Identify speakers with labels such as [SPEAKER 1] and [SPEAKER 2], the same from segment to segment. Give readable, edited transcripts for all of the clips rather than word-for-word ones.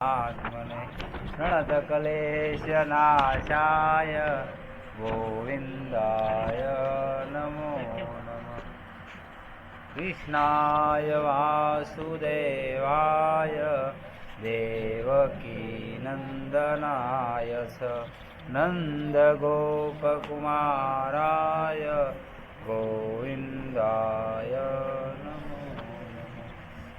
[SPEAKER 1] आत्मने प्रणतक्लेशनाशाय गोविन्दाय नमो नमः। कृष्णाय वासुदेवाय देवकीनन्दनाय च नन्दगोपकुमाराय गोविन्दाय नमो नमः।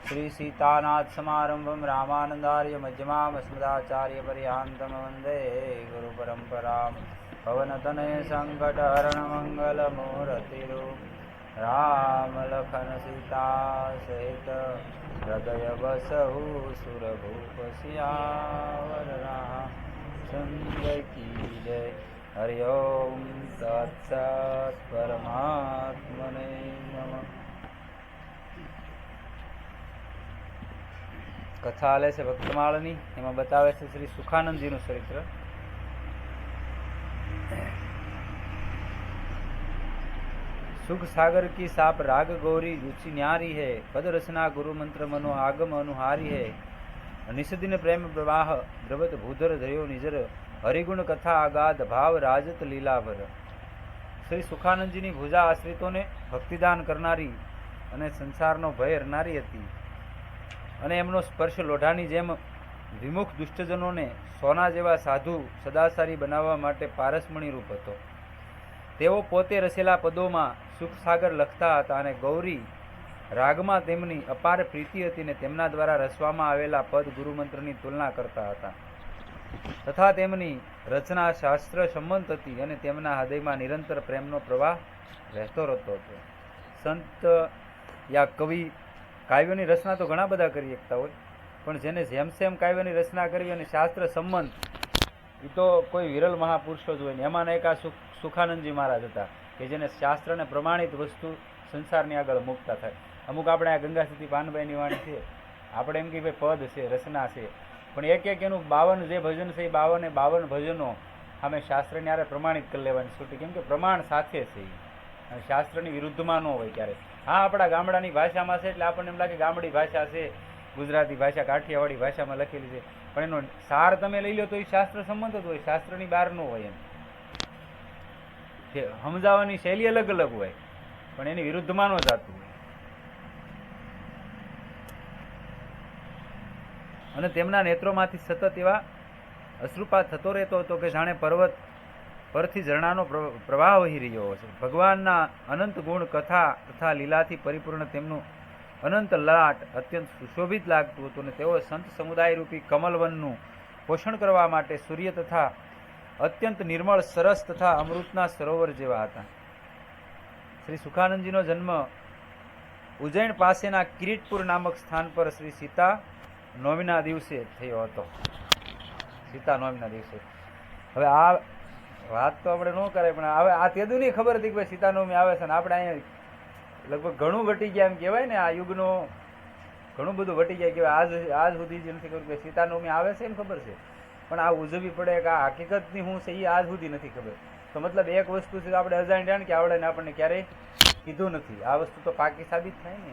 [SPEAKER 1] श्री सीतानाथ समारंभं रामानंदार्य मध्यमाम् अस्मदाचार्यपर्यन्तं वन्दे गुरुपरम्परां। पवनतनय संकटहरण मंगलमूर्तिरूप राम लखन सीता सहित हृदय बसहु सुरभूप सियावर रामचंद्र की जय। हरि ओम तत्सत्। परमात्मने नमः। कथा आले से भक्तमाळनी एमां बतावे छे श्री सुखानंदजीनुं चरित्र। सुख सागर की साप राग गौरी रुचि न्यारी है। पद रचना गुरु मंत्र मनो आगम अनुहारी है। निषदिन प्रेम प्रवाह द्रवत भूधर धयो निजर हरिगुण कथा आगाध भाव राजत लीलाभर। श्री सुखानंदजीनी भुजा आश्रितोने भक्तिदान करनारी अने संसारनो भय हरनारी हती અને એમનો સ્પર્શ લોઢાની જેમ વિમુખ દુષ્ટજનોને સોના જેવા સાધુ સદાચારી બનાવવા માટે પારસમણી રૂપ હતો। તેઓ પોતે રચેલા પદોમાં સુખસાગર લખતા હતા અને ગૌરી રાગમાં તેમની અપાર પ્રીતિ હતી ને તેમના દ્વારા રચવામાં આવેલા પદ ગુરુમંત્રની તુલના કરતા હતા તથા તેમની રચના શાસ્ત્ર સંમત હતી અને તેમના હૃદયમાં નિરંતર પ્રેમનો પ્રવાહ વહેતો રહેતો હતો। સંત યા કવિ કાવ્યોની રચના તો ઘણા બધા કરી શકતા હોય, પણ જેને જેમ સેમ કાવ્યની રચના કરવી અને શાસ્ત્ર સંબંધ એ તો કોઈ વિરલ મહાપુરુષો જ હોય ને। એમાંના એક આ સુખાનંદજી મહારાજ હતા કે જેને શાસ્ત્રને પ્રમાણિત વસ્તુ સંસારની આગળ મૂકતા થાય। અમુક આપણે આ ગંગાસ્થિતિ પાનભાઈની વાણી છે, આપણે એમ કે ભાઈ પદ છે, રચના છે, પણ એક એક એનું 52 જે ભજન છે એ 52 ભજનો અમે શાસ્ત્રની આરે પ્રમાણિત કરી લેવાની છૂટી, કેમ કે પ્રમાણ સાથે છે અને શાસ્ત્રની વિરુદ્ધમાં ન હોય ક્યારે। હા, આપણા ગામડાની ભાષામાં છે એટલે આપણને એમ લાગે ગામડી ભાષા છે, ગુજરાતી ભાષા કાઠિયાવાડી ભાષામાં લખેલી છે, પણ એનો સાર તમે લઈ લો તો એ શાસ્ત્ર સંમત જ હોય, શાસ્ત્રની બહાર ન હોય। એમ સમજાવવાની શૈલી અલગ અલગ હોય પણ એની વિરુદ્ધમાં ન જતું હોય। અને તેમના નેત્રોમાંથી સતત એવા અશ્રુપાત થતો રહેતો હતો કે જાણે પર્વત પરથી ઝરણાનો પ્રવાહ વહી રહ્યો છે। ભગવાનના અનંત ગુણ કથા તથા લીલાથી પરિપૂર્ણ તેમનું અનંત લલાટ અત્યંત સુશોભિત લાગતું હતું અને તેઓ સંત સમુદાય રૂપી કમલવનનું પોષણ કરવા માટે સૂર્ય તથા અત્યંત નિર્મળ સરસ તથા અમૃતના સરોવર જેવા હતા। શ્રી સુખાનંદજીનો જન્મ ઉજ્જૈન પાસેના કિરીટપુર નામક સ્થાન પર શ્રી સીતા નવમીના દિવસે થયો હતો। સીતા નવમીના દિવસે। હવે આ વાત તો આપણે ન કરાય, પણ હવે આ તેદું નહીં ખબર હતી કે ભાઈ સીતાનવમી આવે છે ને આપણે અહીંયા લગભગ ઘણું ઘટી ગયા એમ કહેવાય ને। આ યુગનો ઘણું બધું ઘટી ગયા કહેવાય। આજ સુધી જ નથી ખબર કે સીતાનવમી આવે છે એમ ખબર છે, પણ આ ઉજવવી પડે કે આ હકીકતની શું છે એ આજ સુધી નથી ખબર। તો મતલબ એક વસ્તુ છે આપણે અજાણ્યા કે આવડે ને આપણને ક્યારેય કીધું નથી, આ વસ્તુ તો પાકી સાબિત થાય ને।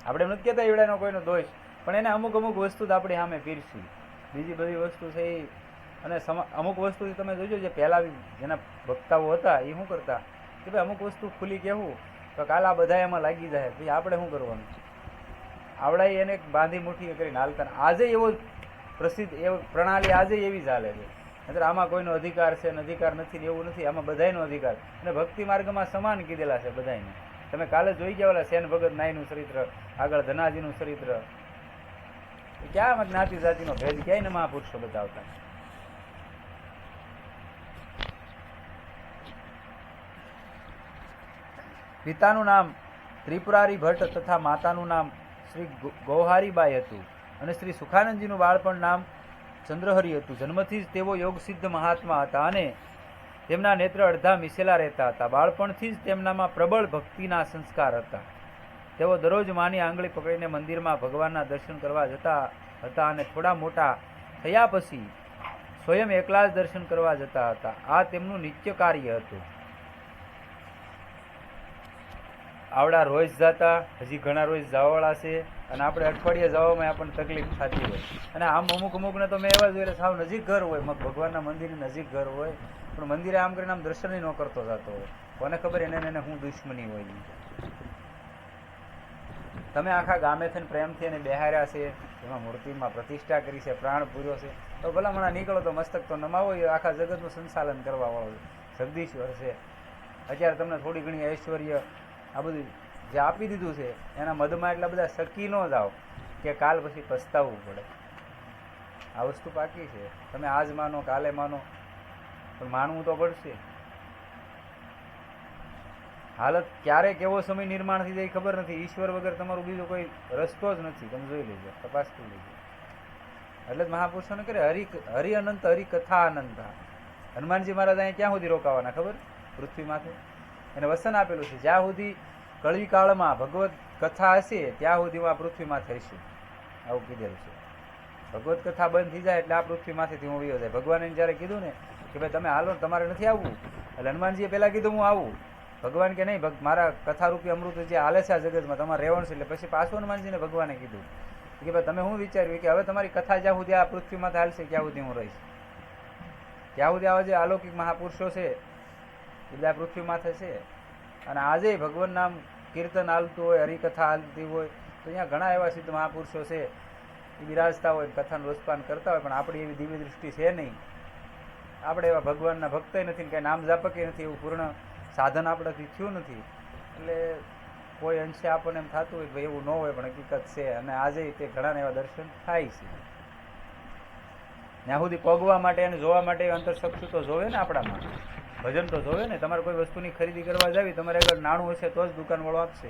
[SPEAKER 1] આપણે એમ નથી કહેતા એવડાનો કોઈનો દોષ, પણ એને અમુક વસ્તુ જ આપણી સામે પીરસી, બીજી બધી વસ્તુ છે એ। અને અમુક વસ્તુ તમે જોજો જે પહેલા જેના વક્તાઓ હતા એ શું કરતા કે ભાઈ અમુક વસ્તુ ખુલ્લી કહેવું તો કાલે આ બધા એમાં લાગી જાય, ભાઈ આપણે શું કરવાનું, આવડા એને બાંધી મુઠ્ઠી કરીને હાલતા। આજે એવો પ્રસિદ્ધ એવો પ્રણાલી આજે એવી ચાલે છે, નહીંતર આમાં કોઈનો અધિકાર છે ને અધિકાર નથી ને એવું નથી, આમાં બધાયનો અધિકાર અને ભક્તિ માર્ગમાં સમાન કીધેલા છે બધાને। તમે કાલે જોઈ ગયા ઓલા સેન ભગત નાઈનું ચરિત્ર, આગળ ધનાજીનું ચરિત્ર, ક્યાં જ્ઞાતિ જાતિનો ભેદ ક્યાંય ને મહાપુરુષો બતાવતા। પિતાનું નામ ત્રિપુરારી ભટ્ટ તથા માતાનું નામ શ્રી ગૌહારીબાઈ હતું અને શ્રી સુખાનંદજીનું બાળપણ નામ ચંદ્રહરિ હતું। જન્મથી જ તેઓ યોગસિદ્ધ મહાત્મા હતા અને તેમના નેત્ર અડધા મિશેલા રહેતા હતા। બાળપણથી જ તેમનામાં પ્રબળ ભક્તિના સંસ્કાર હતા। તેઓ દરરોજ માની આંગળી પકડીને મંદિરમાં ભગવાનના દર્શન કરવા જતા હતા અને થોડા મોટા થયા પછી સ્વયં એકલા જ દર્શન કરવા જતા હતા। આ તેમનું નિત્ય કાર્ય હતું। આવડા રોજ જતા, હજી ઘણા રોજ જવાવાળા છે, અને આપણે અઠવાડિયે જવામાં આપણને તકલીફ થતી હોય. અને આમ અમુકને તો મેં એવા જોયેલા સાવ નજીક ઘર હોય, ભગવાનના મંદિરની નજીક ઘર હોય, પણ મંદિરે આમ કરીને આમ દર્શન ન કરતો જતો હોય. કોને ખબર એને હું દુશ્મની હોય. તમે આખા ગામે થઈને પ્રેમથી એને બેહાર્યા છે, એમાં મૂર્તિમાં પ્રતિષ્ઠા કરી છે, પ્રાણ પૂર્યો છે, તો ભલામણા નીકળો તો મસ્તક તો નમાવો. એ આખા જગતનું સંચાલન કરવા વાળો જગદીશ્વર છે. અત્યારે તમને થોડી ઘણી ઐશ્વર્ય આ બધું જે આપી દીધું છે, એના મદમાં એટલા બધા શકી ન જાઓ કે કાલ પછી પસ્તાવવું પડે. આ વસ્તુ પાકી છે. તમે આજ માનો, કાલે માનો, પણ માનવું તો પડશે. હાલત ક્યારે કેવો સમય નિર્માણ થઈ જાય ખબર નથી. ઈશ્વર વગર તમારું બીજો કોઈ રસ્તો જ નથી. તમે જોઈ લેજો, તપાસ કરી લેજો. એટલે જ મહાપુરુષોને કરે હરિ અનંત, હરિ કથા અનંત. હનુમાનજી મહારાજ અહીંયા ક્યાં સુધી રોકાવાના ખબર? પૃથ્વી માથે એને વસન આપેલું છે. જ્યાં સુધી કળી કાળમાં ભગવત કથા હશે ત્યાં સુધી હું આ પૃથ્વીમાં થઈશું, આવું કીધેલું છે. ભગવત કથા બંધ થઈ જાય એટલે આ પૃથ્વીમાંથી હું વયો જાય. ભગવાને જયારે કીધું ને કે ભાઈ તમે હાલો, તમારે નથી આવવું, એટલે હનુમાનજીએ પહેલા કીધું હું આવું. ભગવાન કે નહીં, મારા કથારૂપી અમૃત જે હાલે છે આ જગતમાં તમારે રહેવાનું છે. એટલે પછી પાછું હનુમાનજીને ભગવાને કીધું કે ભાઈ તમે શું વિચાર્યું કે હવે તમારી કથા જ્યાં સુધી આ પૃથ્વીમાં હાલશે ત્યાં સુધી હું રહીશ. ત્યાં સુધી આવા જે અલૌકિક મહાપુરુષો છે એ બધા પૃથ્વી માથે છે. અને આજે ભગવાન નામ કીર્તન હાલતું હોય, હરિકથા હાલતી હોય, તો અહીંયા ઘણા એવા સિદ્ધ મહાપુરુષો છે એ બિરાજતા હોય, કથાનું રસપાન કરતા હોય, પણ આપણી એવી દિવ્ય દૃષ્ટિ છે નહીં. આપણે એવા ભગવાનના ભક્ત નથી, કાંઈ નામ જાપકે નથી, એવું પૂર્ણ સાધન આપણાથી થયું નથી. એટલે કોઈ અંશે આપણને એમ થતું હોય કે ભાઈ એવું ન હોય, પણ હકીકત છે. અને આજે તે ઘણાને એવા દર્શન થાય છે. ત્યાં સુધી પગવા માટે અને જોવા માટે અંતરશક્ષુ તો જોવે ને આપણામાં, ભજન તો જોવે ને. તમારે કોઈ વસ્તુની ખરીદી કરવા જાવી, તમારે આગળ નાણું હશે તો જ દુકાનવાળો આપશે,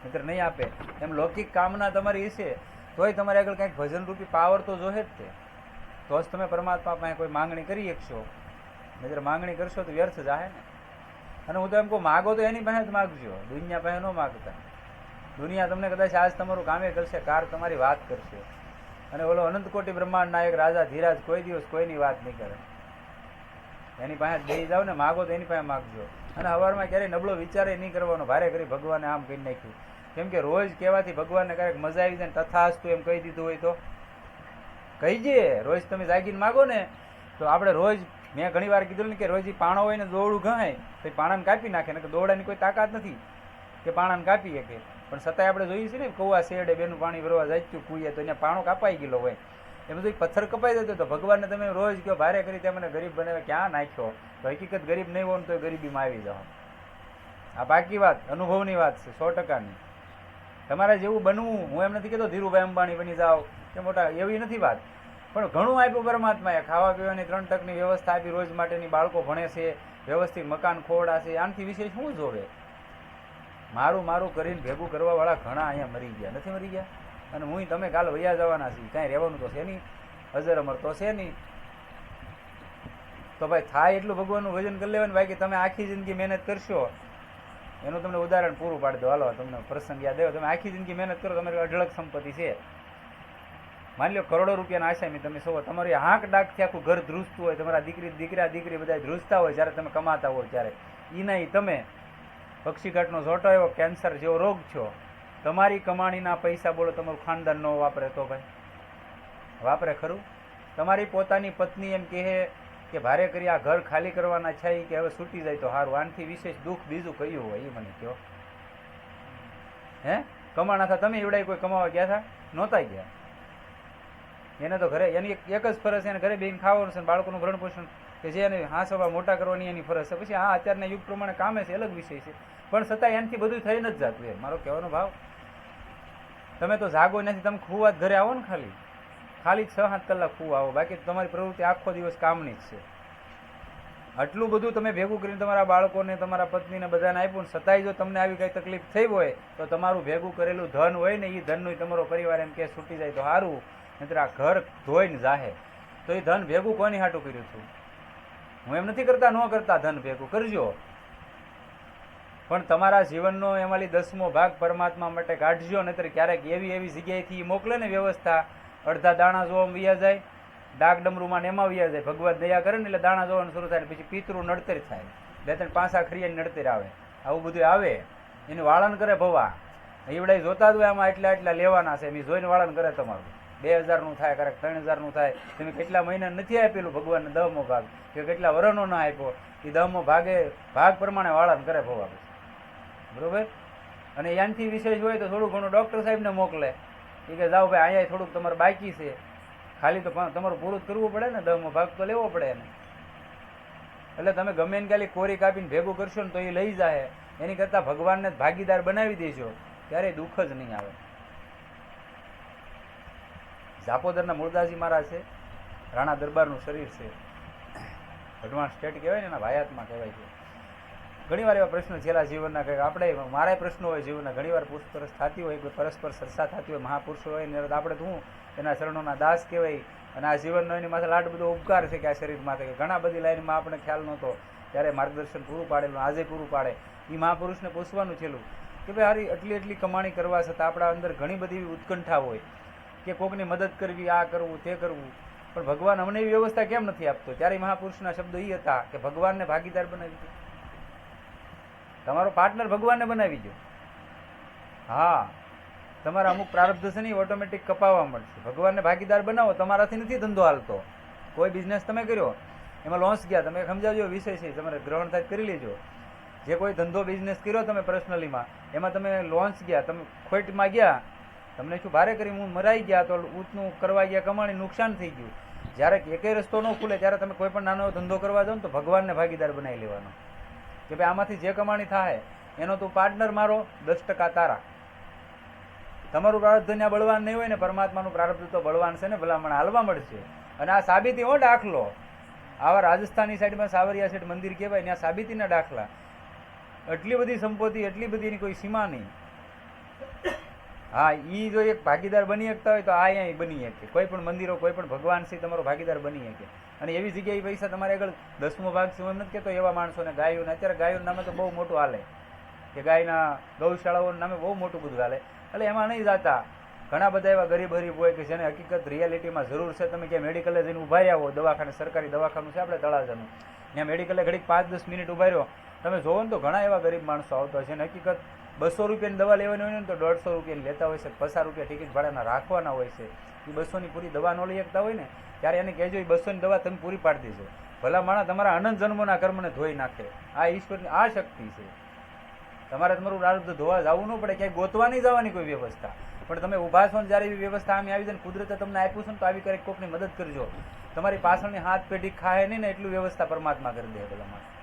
[SPEAKER 1] નહીતર નહીં આપે. એમ લૌકિક કામના તમારી હશે તોય તમારે આગળ કંઈક ભજનરૂપી પાવર તો જોહે જ તે, તો જ તમે પરમાત્મા પાસે કોઈ માંગણી કરી શકશો. નહીતર માંગણી કરશો તો વ્યર્થ જાહે ને. અને હું તો એમ કહું, માગો તો એની પાસે જ માગજો, દુનિયા પાસે ન માગતા. દુનિયા તમને કદાચ આજ તમારું કામે કરશે, કાર તમારી વાત કરશે. અને ઓલો અનંત કોટી બ્રહ્માંડ નાયક રાજા ધીરાજ કોઈ દિવસ કોઈની વાત નહીં કરે. એની પાસે દઈ જાઓ ને, માગો તો એની પાસે માગજો. અને સવારમાં ક્યારેય નબળો વિચારે નહીં કરવાનો, ભારે કરી ભગવાને આમ કહી નાખ્યું. કેમ કે રોજ કહેવાથી ભગવાનને ક્યારેક મજા આવી જાય ને, તથાસ્તુ એમ કહી દીધું હોય તો કહીજે. રોજ તમે જાગીને માગો ને તો આપણે રોજ, મેં ઘણી વાર કીધું ને કે રોજ પાણો હોય ને દોરડું ઘાય તો પાણાને કાપી નાખે ને, કે દોરડાની કોઈ તાકાત નથી કે પાણાને કાપી શકે. પણ છતાંય આપણે જોઈએ છીએ ને, કૌવા શેરડે બેનું પાણી ભરવા જાય કુઈએ તો અહીંયા પાણો કાપાઈ ગયેલો હોય, એ બધું પથ્થર કપાઈ જતો. તો ભગવાનને તમે રોજ કહો ભારે કરી તે મને ગરીબ બનાવે, ક્યાં નાખ્યો? તો હકીકત ગરીબ નહીં હોય ને તો ગરીબીમાં આવી જાઓ. આ બાકી વાત અનુભવની વાત છે, 100%ની. તમારે જેવું બનવું, હું એમ નથી કહેતો ધીરુભાઈ અંબાણી બની જાઓ કે મોટા, એવી નથી વાત. પણ ઘણું આપ્યું પરમાત્માએ. ખાવા પીવાની 3 ટકની વ્યવસ્થા આપી, રોજ માટેની, બાળકો ભણે છે, વ્યવસ્થિત મકાન ખોરડા છે. આનાથી વિશેષ શું જોવે? મારું મારું કરીને ભેગું કરવા વાળા ઘણા અહીંયા મરી ગયા, નથી મરી ગયા? અને હું તમે કાલ વૈયા જવાના છીએ, કાંઈ રહેવાનું તો છે નહીં, અજર અમર તો છે નહીં. તો ભાઈ થાય એટલું ભગવાનનું ભજન કરી લેવાનું. બાકી તમે આખી જિંદગી મહેનત કરશો, એનું તમને ઉદાહરણ પૂરું પાડી દો. હાલો, તમને પ્રસંગ યાદ આવ્યો. તમે આખી જિંદગી મહેનત કરો, તમારી અઢળક સંપત્તિ છે, માની લો કરોડો રૂપિયાના આશામી તમે સો, તમારી હાંક ડાકથી આખું ઘર ધ્રુજતું હોય, તમારા દીકરી બધા ધ્રુજતા હોય જ્યારે તમે કમાતા હોય ત્યારે, એ નહીં તમે પક્ષીઘાટનો ઝોટો એવો કેન્સર જેવો રોગ છો, તમારી કમાણીના પૈસા બોલો તમારું ખાનદાન ન વાપરે તો ભાઈ વાપરે ખરું? તમારી પોતાની પત્ની એમ કહે કે ભારે કરી આ ઘર ખાલી કરવાના છે કે હવે છૂટી જાય તો સારું, આનાથી વિશેષ દુઃખ બીજું કયું હોય એ મને કહો. હે કમાણા હતા તમે એવડાય કોઈ કમાવા ગયા હતા? નહોતા ગયા. એને તો ઘરે એની એક જ ફરજ છે, એને ઘરે બેન ખાવાનું છે, બાળકોનું ભરણ પોષણ કે જે એને હાંસવા મોટા કરવાની એની ફરજ છે. પછી હા અત્યારના યુગ પ્રમાણે કામે છે, અલગ વિષય છે, પણ છતાં એનાથી બધું થઈ નથી જતું. એ મારો કહેવાનો ભાવ, તમે તો જાગો નથી, તમે ખુવા ઘરે આવો ને, ખાલી 6-7 કલાક ખુવા આવો, બાકી તમારી પ્રવૃત્તિ આખો દિવસ કામની જ છે. આટલું બધું તમે ભેગું કરીને તમારા બાળકોને, તમારા પત્નીને બધાને આપ્યું, છતાંય જો તમને આવી કઈ તકલીફ થઈ હોય તો તમારું ભેગું કરેલું ધન હોય ને, એ ધનનું તમારો પરિવાર એમ કે છૂટી જાય તો સારું, નહીતર આ ઘર ધોઈને જાહે. તો એ ધન ભેગું કોની હાટું કર્યું છું? હું એમ નથી કરતા ન કરતા, ધન ભેગું કરજો, પણ તમારા જીવનનો એમાંથી 10મો ભાગ પરમાત્મા માટે કાઢજો. નહીતર ક્યારેક એવી જગ્યાએથી મોકલે ને વ્યવસ્થા, અડધા દાણા જોવા વ્યા જાય, ડાક ડમરૂમાં ને એમાં વ્યા જાય. ભગવાન દયા કરે ને એટલે દાણા જોવાનું શરૂ થાય, પછી પિતૃ નડતર થાય, 2-3 પાસા ખરીયાની નડતર આવે, આવું બધું આવે. એનું વાળન કરે ભવા. એવડાય જોતા જ હોય આમાં એટલા લેવાના છે, એમ જોઈને વાળન કરે તમારું. 2000નું થાય, ક્યારેક 3000નું થાય. તમે કેટલા મહિના નથી આપેલું ભગવાનને 10મો ભાગ, કે કેટલા વર્ષનો ના આપ્યો, એ 10મો ભાગ પ્રમાણે વાળન કરે ભવા. બરોબર. અને એનાથી વિશેષ હોય તો થોડું ઘણું ડૉક્ટર સાહેબને મોકલે, એ કે જાઓ ભાઈ અહીંયા થોડુંક તમારે બાકી છે, ખાલી તો તમારું પૂરું કરવું પડે ને, 10મો ભાગ તો લેવો પડે એને. એટલે તમે ગમે એને ખાલી કોરી કાપીને ભેગું કરશો ને તો એ લઈ જાય. એની કરતાં ભગવાનને ભાગીદાર બનાવી દેશો, ત્યારે દુઃખ જ નહીં આવે. ઝાપોદરના મૂળદાસજી મહારાજ છે, રાણા દરબારનું શરીર છે, એડવાન્સ સ્ટેટ કહેવાય ને, એના ભાયાત્મા કહેવાય છે. ઘણીવાર એવા પ્રશ્નો છેલ્લા જીવનના કંઈક આપણે મારા પ્રશ્નો હોય જીવનના, ઘણીવાર પૂછપરછ થતી હોય, કોઈ પરસ્પર ચર્ચા થતી હોય, મહાપુરુષો હોય ને આપણે શું એના ચરણોના દાસ કહેવાય. અને આ જીવનનો એની માથે લાટ બધો ઉપકાર છે કે આ શરીર માથે ઘણા બધી લાઈનમાં આપણે ખ્યાલ નહોતો, ત્યારે માર્ગદર્શન પૂરું પાડેલું, આજે પૂરું પાડે. એ મહાપુરુષને પૂછવાનું છેલ્લું કે ભાઈ હારી એટલી કમાણી કરવા છતાં આપણા અંદર ઘણી બધી ઉત્કંઠા હોય કે કોકની મદદ કરવી, આ કરવું તે કરવું, પણ ભગવાન અમને એવી વ્યવસ્થા કેમ નથી આપતો? ત્યારે મહાપુરુષના શબ્દો એ હતા કે ભગવાનને ભાગીદાર બનાવી દો, તમારો પાર્ટનર ભગવાનને બનાવી દો. હા, તમારા અમુક પ્રારબ્ધ છે ને ઓટોમેટિક કપાવવા મળશે. ભગવાનને ભાગીદાર બનાવો. તમારાથી નથી ધંધો હાલતો. કોઈ બિઝનેસ તમે કર્યો, એમાં લોસ ગયા, તમે સમજાવજો વિષય છે, તમારે ગ્રહણ થાય કરી લેજો. જે કોઈ ધંધો બિઝનેસ કર્યો તમે પર્સનલીમાં, એમાં તમે લોન્સ ગયા, તમે ખોટમાં ગયા, તમને શું ભારે કરી હું મરાઈ ગયા, તો ઊંચનું કરવા ગયા, કમાણી નુકસાન થઈ ગયું. જ્યારે એકેય રસ્તો ન ખુલે ત્યારે તમે કોઈ પણ નાનો ધંધો કરવા જાઓ ને તો ભગવાનને ભાગીદાર બનાવી લેવાનો કે ભાઈ આમાંથી જે કમાણી થાય એનો તું પાર્ટનર મારો, 10% તારા. તમારું પ્રારબ્ધ ત્યાં બળવાન નહીં હોય ને, પરમાત્માનું પ્રારબ્ધ તો બળવાન છે ને, ભલામણ હાલવા મળશે. અને આ સાબિતી હો દાખલો, આવા રાજસ્થાની સાઈડમાં સાવરિયા સાઈડ મંદિર કહેવાય, ત્યાં સાબિતીના દાખલા. એટલી બધી સંપત્તિ, એટલી બધી એની કોઈ સીમા નહીં. હા, એ જો એક ભાગીદાર બની શકતા હોય તો આ અહીંયા બની શકે. કોઈ પણ મંદિરો, કોઈ પણ ભગવાન છે તમારો ભાગીદાર બની શકે. અને એવી જગ્યાએ પૈસા તમારે આગળ 10મો ભાગ છે એમ નથી કહેતો, એવા માણસોને ગાયોને, અત્યારે ગાયોના નામે તો બહુ મોટું હાલે કે ગાયના ગૌશાળાઓના નામે બહુ મોટું બધું હાલે. એટલે એમાં નહીં જતા. ઘણા બધા એવા ગરીબ હોય કે જેને હકીકત રિયાલિટીમાં જરૂર છે. તમે ક્યાં મેડિકલે જઈને ઉભા રહ્યા હો, દવાખાને, સરકારી દવાખાનું છે આપણે તળાજાનું, ત્યાં મેડિકલે ઘડીક 5-10 મિનિટ ઉભા રહ્યો, તમે જોવો ને તો ઘણા એવા ગરીબ માણસો આવતા હોય છે. હકીકત 200 રૂપિયાની દવા લેવાની હોય ને તો 150 રૂપિયાની લેતા હોય છે, 50 રૂપિયા ટિકિટ ભાડાના રાખવાના હોય છે. એ 200ની પૂરી દવા ન લઈ શકતા હોય ને, ત્યારે એને કહેજો એ 200ની દવા તમે પૂરી પાડી દેજો. ભલા માણસ તમારા અનંત જન્મોના કર્મને ધોઈ નાખે. આ ઈશ્વરની આ શક્તિ છે. તમારે તમારું પ્રારબ્ધ ધોવા જવું ન પડે, ક્યાંય ગોતવા નહીં જવાની કોઈ વ્યવસ્થા. પણ તમે ઊભા છો ને જ્યારે એવી વ્યવસ્થા આમ આવી જાય, કુદરતે તમને આપ્યું છે ને, તો આવી કરી કોકની મદદ કરજો. તમારી પાછળની હાથ પેઢી ખાય નહીં ને એટલું વ્યવસ્થા પરમાત્મા કરી દે. ભલા માણસ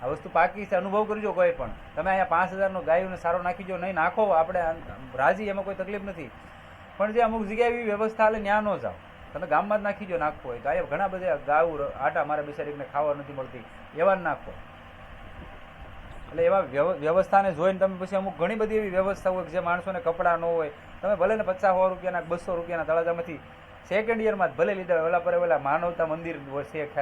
[SPEAKER 1] આ વસ્તુ પાકી છે, અનુભવ કરજો. કોઈ પણ તમે અહીંયા 5000નો ગાયોને સારો નાખી જો, નહીં નાખો, આપણે રાજી, એમાં કોઈ તકલીફ નથી. પણ જે અમુક જગ્યાએ એવી વ્યવસ્થા હાલે ત્યાં ન જાઓ. તમે ગામમાં જ નાખી જો, નાખવો હોય તો. અહીંયા ઘણા બધા ગાયું આટા મારા બિચારીને ખાવા નથી મળતી, એવા જ નાખો. એટલે એવા વ્યવસ્થાને જોઈને તમે પછી અમુક ઘણી બધી એવી વ્યવસ્થા હોય જે માણસોને કપડાં ન હોય, તમે ભલે ને 50-100 રૂપિયાના 200 રૂપિયાના તળાજામાંથી સેકન્ડ યરમાં જ ભલે લીધા હોય. ઓલા પર ઓલા માનવતા મંદિર છે